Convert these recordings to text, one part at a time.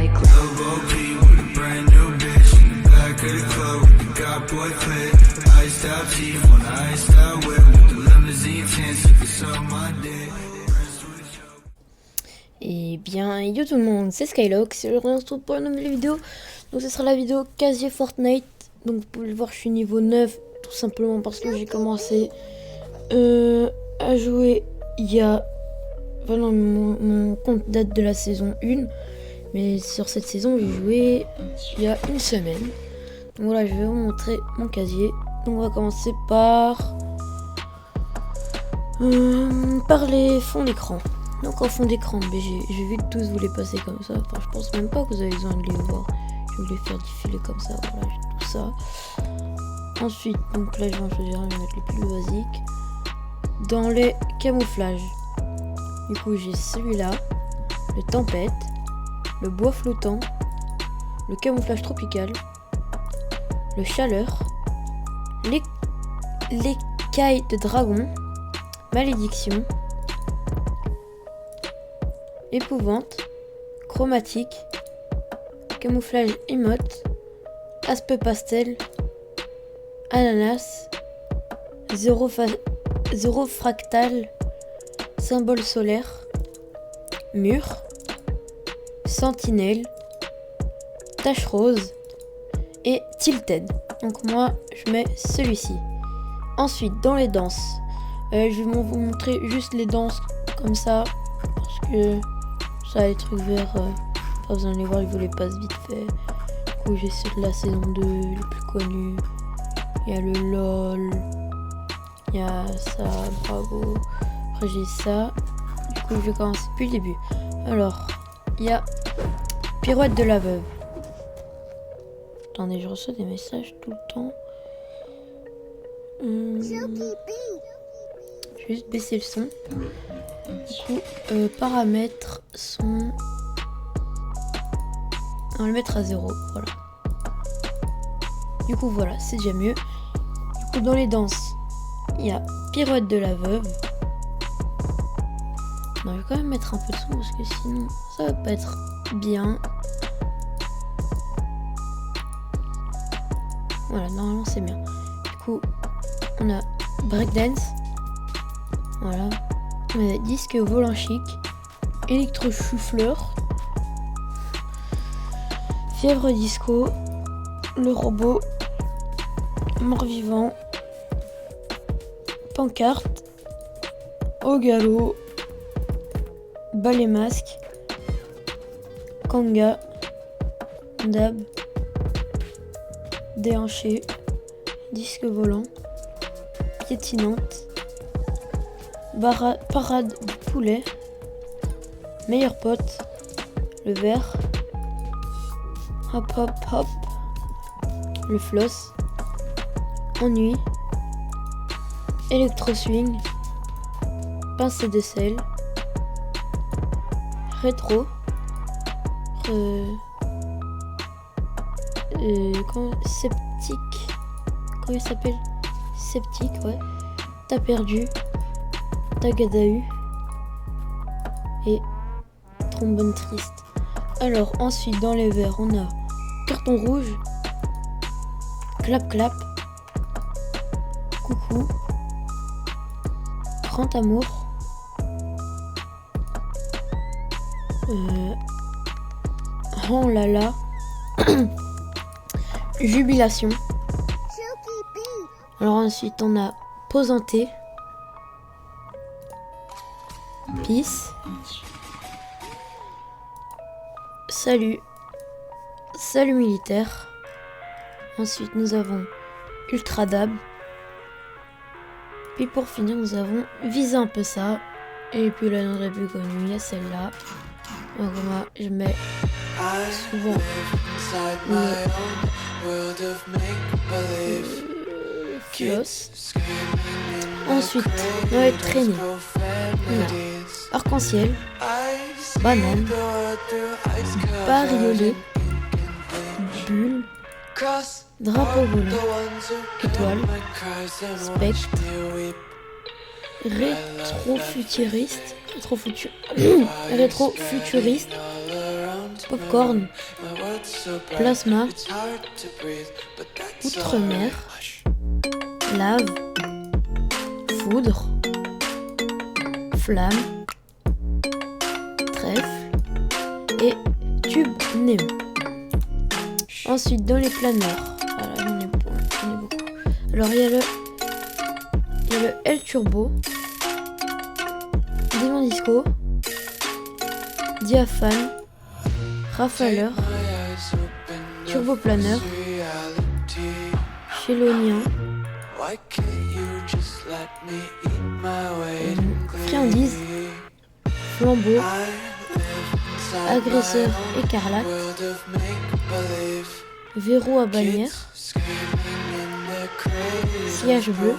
my club. OP with a brand new bitch in the back of the club. The got boy clip, iced out teeth on the iced out whip with the limousine tints. You can suck my dick. Et bien, yo tout le monde, c'est Skylock, c'est le retrouve pour une nouvelle vidéo. Donc ce sera la vidéo casier Fortnite. Donc vous pouvez le voir, je suis niveau 9, tout simplement parce que j'ai commencé à jouer il y a... Enfin non, mon compte date de la saison 1. Mais sur cette saison, j'ai joué il y a une semaine. Donc voilà, je vais vous montrer mon casier. Donc on va commencer par les fonds d'écran. Donc en fond d'écran, j'ai vu que tous vous les passer comme ça. Enfin, je pense même pas que vous avez besoin de les voir. Je vais les faire défiler comme ça. Voilà, j'ai tout ça. Ensuite, donc là, je vais en choisir un, je vais mettre les plus basiques. Dans les camouflages, du coup, j'ai celui-là, le tempête, le bois flottant, le camouflage tropical, le chaleur, l'écaille de dragon, malédiction, épouvante, chromatique, camouflage émote, aspect pastel, ananas, zéro fractal, symbole solaire, mur, sentinelle, tache rose et tilted. Donc moi je mets celui-ci. Ensuite dans les danses, je vais vous montrer juste les danses comme ça parce que ça les trucs verts, pas besoin de les voir, ils vous les passent vite fait. Du coup j'ai ceux de la saison 2 les plus connus. Il y a le LOL, il y a ça, bravo. Après j'ai ça. Du coup je vais commencer depuis le début. Alors, il y a pirouette de la veuve. Attendez, je reçois des messages tout le temps. Je vais juste baisser le son. Du coup, paramètres sont... On va le mettre à 0, voilà. Du coup, voilà, c'est déjà mieux. Du coup, dans les danses, il y a pirouette de la veuve. Non, je vais quand même mettre un peu de son parce que sinon, ça va pas être bien. Voilà, normalement c'est bien. Du coup, on a breakdance. Voilà. On a disque volant chic. Électro-chou-fleur. Fièvre disco. Le robot. Mort-vivant. Pancarte. Au galop. Ballet masque. Kanga. Dab. Déhanché, disque volant, piétinante, parade du poulet, meilleur pote, le vert, hop hop hop, le floss, ennui, électro swing, pincée de sel, rétro, sceptique, comment il s'appelle? Sceptique, ouais. T'as perdu, Tagadahu et trombone triste. Alors ensuite dans les verts on a carton rouge, clap clap, coucou, grand amour, oh là là. Jubilation. Alors ensuite on a posanté, peace, salut, salut militaire. Ensuite nous avons ultra dab. Puis pour finir nous avons visé un peu ça. Et puis là notre plus connue, il y a celle-là. Donc moi je mets souvent le floss. Ensuite, on va être traîné. On a arc-en-ciel, banane, bariolé, bulle, drapeau volant, étoile, spectre, rétro-futuriste, rétro-futuriste, Popcorn, Plasma, Outre-mer, Lave, Foudre, Flamme, Trèfle et Tube Néon. Ensuite, dans les planeurs, voilà, j'en ai beaucoup. Alors, il y a le L Turbo, Démon Disco, Diaphane, Rafaleur, Turboplaneur, Chélonien, Friandise, Flambeau, Agresseur écarlate, Verrou à bannière, Sillage bleu,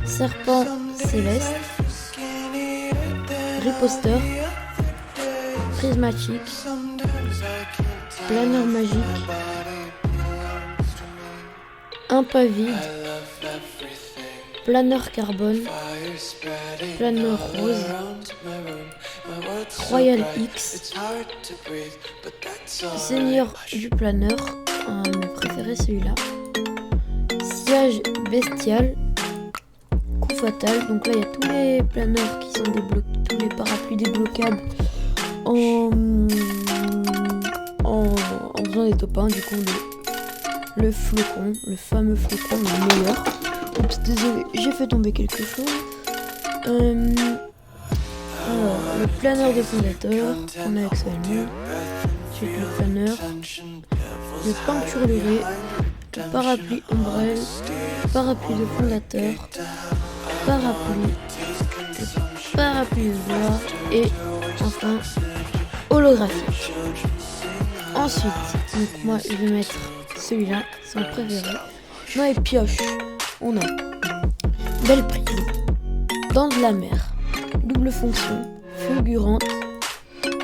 Serpent céleste, Riposteur, Prismatique, Planeur magique, Impavide, Planeur carbone, Planeur rose, Royal X, Seigneur du planeur, un de mes préférés celui-là, Sillage bestial, Coup fatal. Donc là il y a tous les planeurs qui sont tous les parapluies débloquables en faisant des top 1. Du coup le flocon, le fameux flocon, le meilleur. Oups, désolé, j'ai fait tomber quelque chose. Alors, le planeur de fondateur, on a actuellement. Ensuite le planeur, le peinturluré, le parapluie ombrelle, parapluie de fondateur, parapluie, le parapluie de voix et enfin holographique. Ensuite, donc moi je vais mettre celui-là, c'est mon préféré. Dans les pioches, on a belle prise, dents de la mer, double fonction, fulgurante,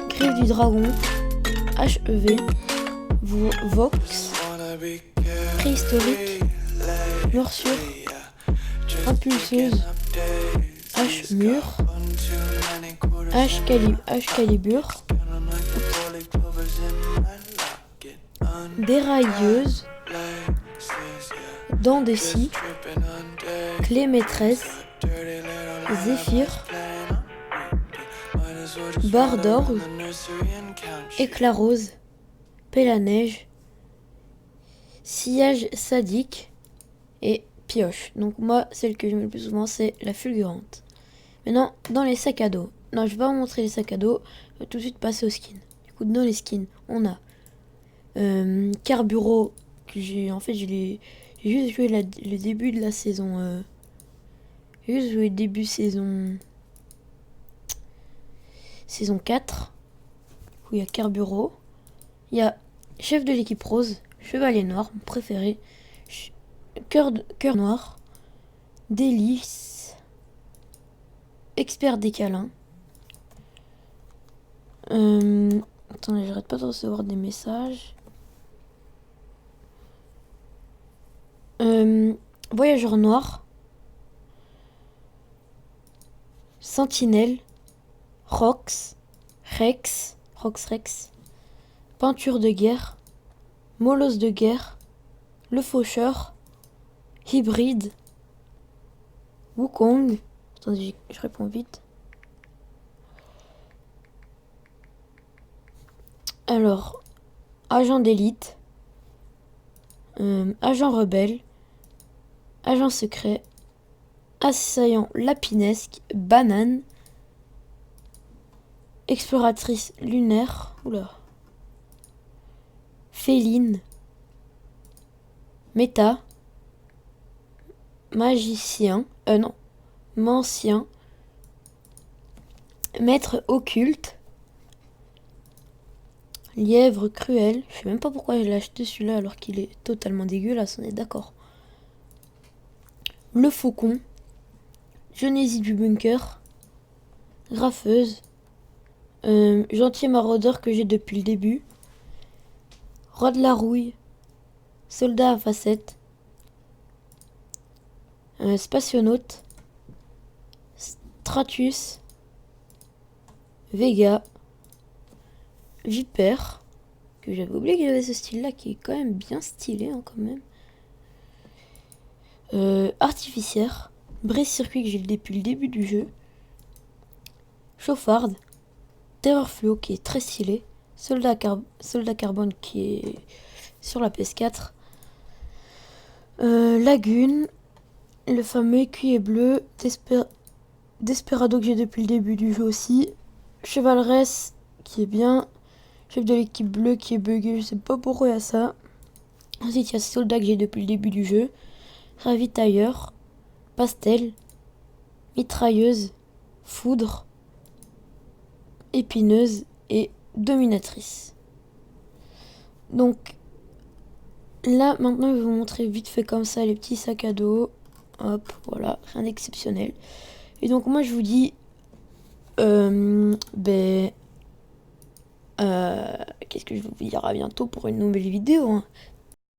griffe du dragon, HEV, Vox, préhistorique, morsure, impulseuse, H-mur, H-calibre, dérailleuse, dents de scie, clé maîtresse, zéphyr, barre d'orgue, éclat rose, pelle à neige, sillage sadique et pioche. Donc moi, celle que je mets le plus souvent, c'est la fulgurante. Maintenant, dans les sacs à dos. Non, je vais pas vous montrer les sacs à dos. Je vais tout de suite passer aux skins. Du coup, dans les skins, on a Carburo. J'ai juste joué le début de la saison. J'ai juste joué le début saison 4. Où il y a Carburo. Il y a chef de l'équipe rose, chevalier noir, mon préféré. Cœur noir, délice, expert des câlins. Attendez, j'arrête pas de recevoir des messages. Voyageur noir, sentinelle, Rex, peinture de guerre, molosse de guerre, le faucheur, hybride, Wukong. Attendez, je réponds vite. Alors, agent d'élite, agent rebelle, agent secret, assaillant lapinesque, banane, exploratrice lunaire, féline, méta, magicien, mancien, maître occulte, lièvre cruel. Je sais même pas pourquoi je l'ai acheté celui-là alors qu'il est totalement dégueulasse, on est d'accord. Le faucon, Genésie du bunker, graffeuse, gentil maraudeur que j'ai depuis le début, roi de la rouille, soldat à facettes, spationaute, Stratus, Vega, Vipère, que j'avais oublié qu'il avait ce style-là, qui est quand même bien stylé, hein, quand même. Artificière, Brise-Circuit que j'ai depuis le début du jeu. Chauffarde, Terreur Fluo qui est très stylé. Soldat Carbone qui est sur la PS4. Lagune, le fameux écuyer bleu. Desperado que j'ai depuis le début du jeu aussi. Chevaleresse qui est bien. Chef de l'équipe bleue qui est bugué, je sais pas pourquoi il y a ça. Ensuite il y a Soldat que j'ai depuis le début du jeu. Ravitailleur, Pastel, Mitrailleuse, Foudre, Épineuse et Dominatrice. Donc là maintenant je vais vous montrer vite fait comme ça les petits sacs à dos. Hop, voilà, rien d'exceptionnel. Et donc moi je vous dis qu'est-ce que je vais vous dire à bientôt pour une nouvelle vidéo, hein.